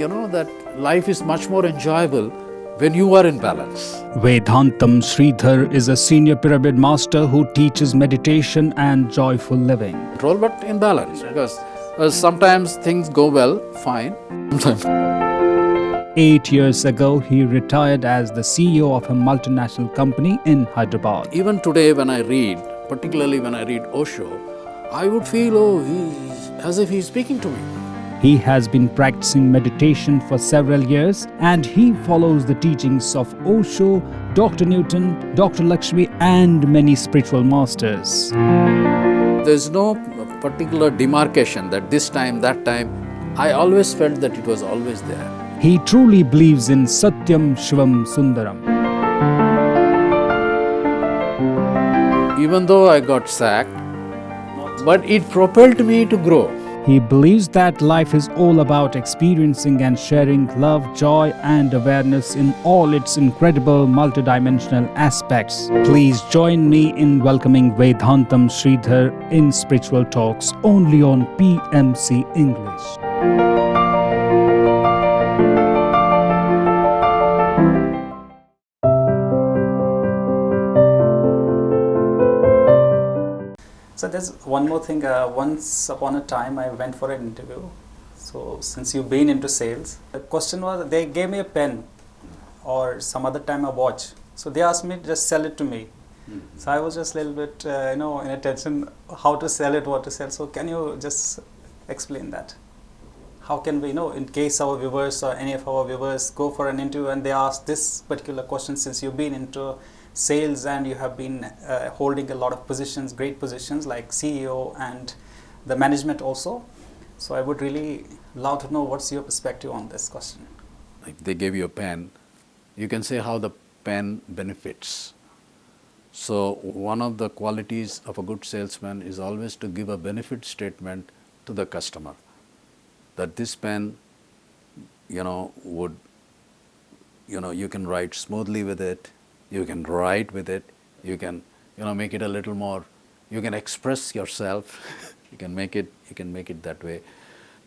that life is much more enjoyable when you are in balance. Vedantam Sridhar is a senior pyramid master who teaches meditation and joyful living. Control, but in balance, because sometimes things go well, fine. 8 years ago, he retired as the CEO of a multinational company in Hyderabad. Even today when I read, particularly when I read Osho, I would feel, as if he's speaking to me. He has been practicing meditation for several years and he follows the teachings of Osho, Dr. Newton, Dr. Lakshmi and many spiritual masters. There's no particular demarcation that this time, that time. I always felt that it was always there. He truly believes in Satyam, Shivam, Sundaram. Even though I got sacked, but it propelled me to grow. He believes that life is all about experiencing and sharing love, joy and awareness in all its incredible multidimensional aspects. Please join me in welcoming Vedantam Sridhar in Spiritual Talks only on PMC English. So there's one more thing. Once upon a time, I went for an interview. So since you've been into sales, the question was they gave me a pen or some other time a watch. So they asked me just sell it to me. So I was just a little bit, in attention how to sell it, what to sell. So can you just explain that? How can we know in case our viewers or any of our viewers go for an interview and they ask this particular question, since you've been into sales and you have been holding a lot of positions, great positions like CEO and the management also. So I would really love to know what's your perspective on this question. Like they gave you a pen, you can say how the pen benefits. So one of the qualities of a good salesman is always to give a benefit statement to the customer. That this pen, would, you can write smoothly with it, you can write with it, you can, make it a little more, you can express yourself, you can make it that way.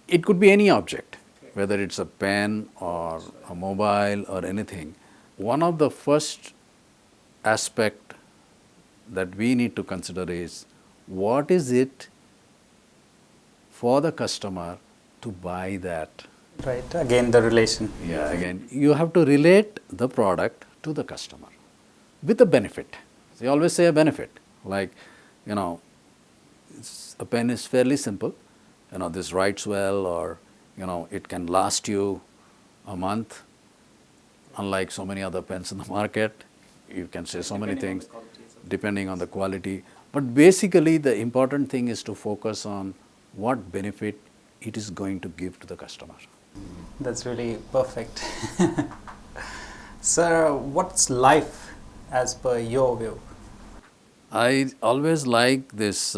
It could be any object, whether it's a pen or a mobile or anything. One of the first aspect that we need to consider is what is it for the customer to buy that. Right, again the relation. Yeah, again, you have to relate the product to the customer with a benefit. They always say a benefit, like, a pen is fairly simple, this writes well, or, it can last you a month, unlike so many other pens in the market. You can say so many things, depending on the quality. But basically, the important thing is to focus on what benefit it is going to give to the customer. That's really perfect. Sir, what's life as per your view? I always like this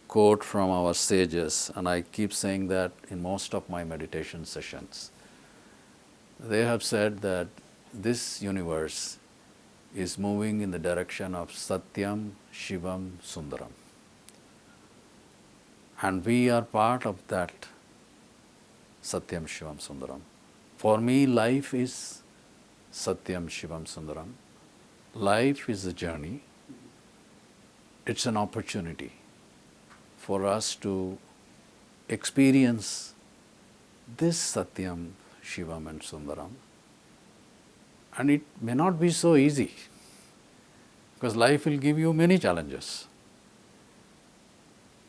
quote from our sages, and I keep saying that in most of my meditation sessions. They have said that this universe is moving in the direction of Satyam, Shivam, Sundaram. And we are part of that Satyam, Shivam, Sundaram. For me, life is Satyam, Shivam, Sundaram. Life is a journey. It's an opportunity for us to experience this Satyam, Shivam and Sundaram. And it may not be so easy, because life will give you many challenges.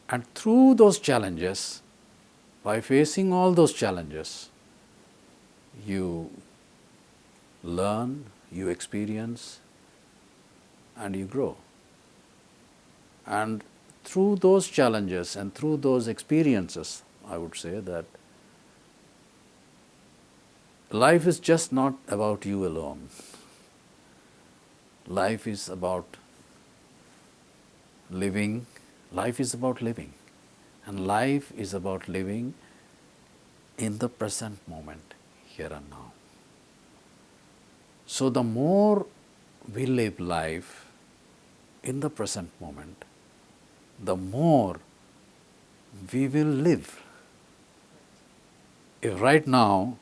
And through those challenges, by facing all those challenges, you learn, you experience, and you grow. And through those challenges and through those experiences, I would say that life is just not about you alone. Life is about living. Life is about living. And life is about living in the present moment, here and now. So the more we live life in the present moment, the more we will live. If right now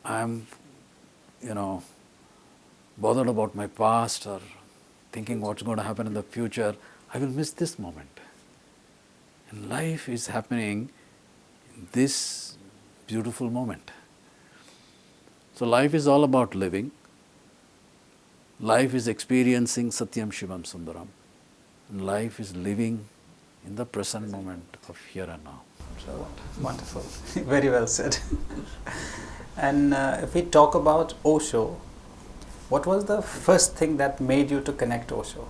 I'm, bothered about my past or thinking what's going to happen in the future, I will miss this moment. And life is happening in this beautiful moment. So life is all about living. Life is experiencing Satyam, Shivam, Sundaram. And life is living in the present moment of here and now. So wonderful. Very well said. And if we talk about Osho, what was the first thing that made you to connect Osho?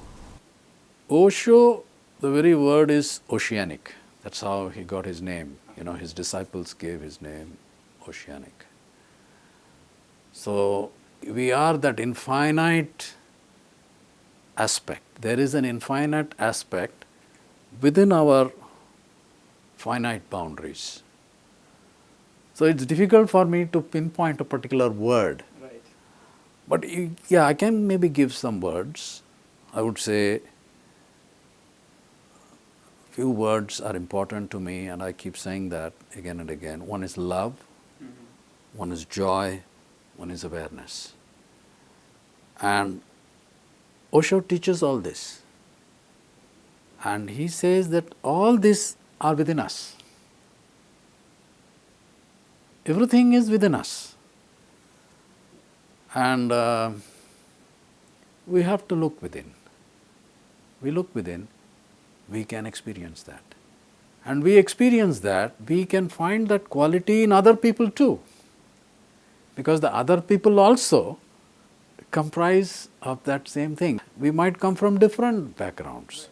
Osho, the very word is oceanic. That's how he got his name. His disciples gave his name oceanic. So we are that infinite aspect. There is an infinite aspect within our finite boundaries. So it's difficult for me to pinpoint a particular word. Right. But yeah, I can maybe give some words. I would say few words are important to me, and I keep saying that again and again. One is love, one is joy, one is awareness. And Osho teaches all this. And he says that all these are within us. Everything is within us. And we have to look within. We look within, we can experience that. And we experience that, we can find that quality in other people too. Because the other people also comprise of that same thing. We might come from different backgrounds.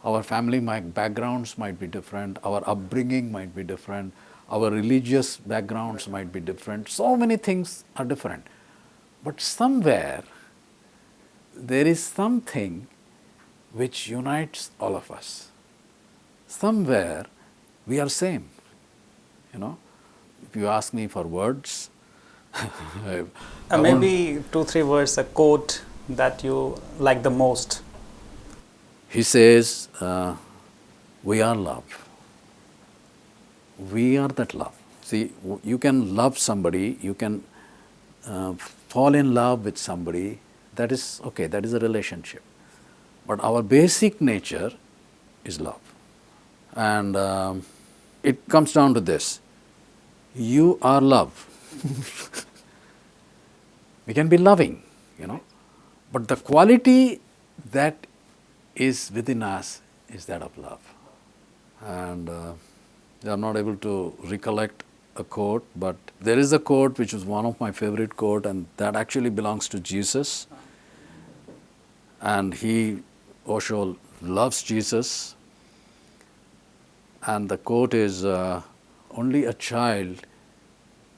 Our family backgrounds might be different, our upbringing might be different, our religious backgrounds might be different. So many things are different. But somewhere there is something which unites all of us. Somewhere we are same. If you ask me for words, maybe 2-3 words, a quote that you like the most. He says, we are love. We are that love. See, you can love somebody, you can fall in love with somebody, that is okay, that is a relationship. But our basic nature is love. And it comes down to this. You are love. We can be loving, but the quality that is within us is that of love. And I'm not able to recollect a quote, but there is a quote which is one of my favorite quotes, and that actually belongs to Jesus. And Osho loves Jesus. And the quote is, only a child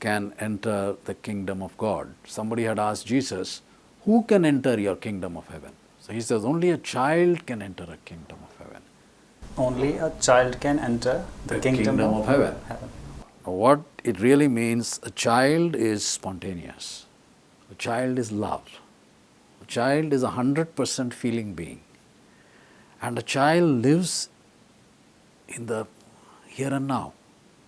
can enter the kingdom of God. Somebody had asked Jesus, who can enter your kingdom of heaven? So he says, only a child can enter a kingdom of heaven. Only a child can enter the kingdom of heaven. What it really means, a child is spontaneous. A child is love. A child is 100% feeling being. And a child lives in the here and now.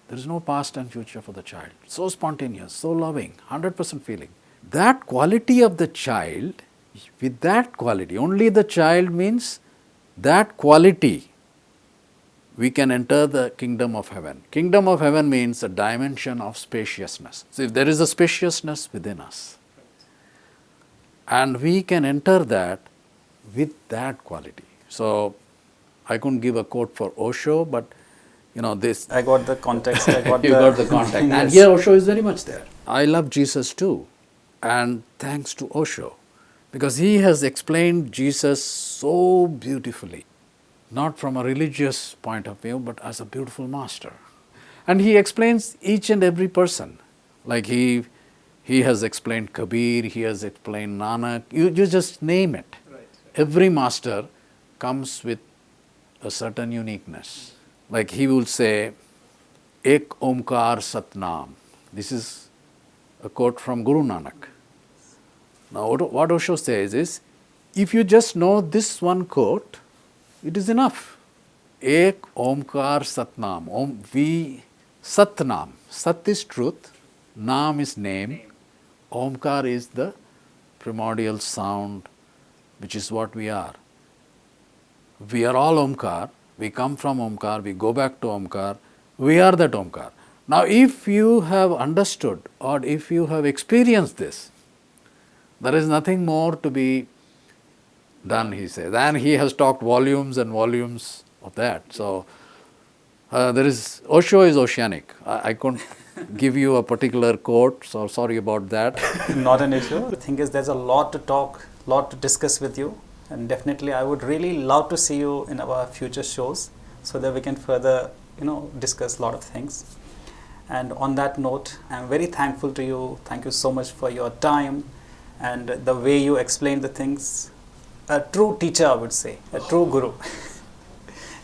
There is no past and future for the child. So spontaneous, so loving, 100% feeling. That quality of the child, with that quality, only the child means that quality, we can enter the kingdom of heaven. Kingdom of heaven means a dimension of spaciousness. So if there is a spaciousness within us, and we can enter that with that quality. So I couldn't give a quote for Osho, but this. I got the context. You got the context. And Yes. here Osho is very much there. I love Jesus too. And thanks to Osho. Because he has explained Jesus so beautifully. Not from a religious point of view, but as a beautiful master. And he explains each and every person. Like he has explained Kabir, he has explained Nanak. You just name it. Right. Every master comes with a certain uniqueness. Like he will say, Ek Omkar Satnam. This is a quote from Guru Nanak. Now what Osho says is, if you just know this one quote, it is enough. Ek Omkar Satnam. Satnam. Sat is truth. Nam is name, Omkar is the primordial sound, which is what we are. We are all Omkar, we come from Omkar, we go back to Omkar, we are that Omkar. Now, if you have understood or if you have experienced this, there is nothing more to be done, he says. And he has talked volumes and volumes of that. So, there is, Osho is oceanic. I couldn't give you a particular quote, so sorry about that. Not an issue. The thing is, there's a lot to talk, lot to discuss with you, and definitely I would really love to see you in our future shows so that we can further, discuss a lot of things. And on that note, I'm very thankful to you. Thank you so much for your time and the way you explain the things. A true teacher, I would say, a true guru.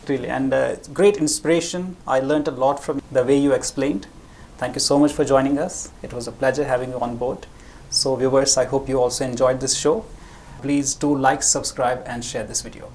Really, and great inspiration. I learned a lot from the way you explained. Thank you so much for joining us. It was a pleasure having you on board. So viewers, I hope you also enjoyed this show. Please do like, subscribe and share this video.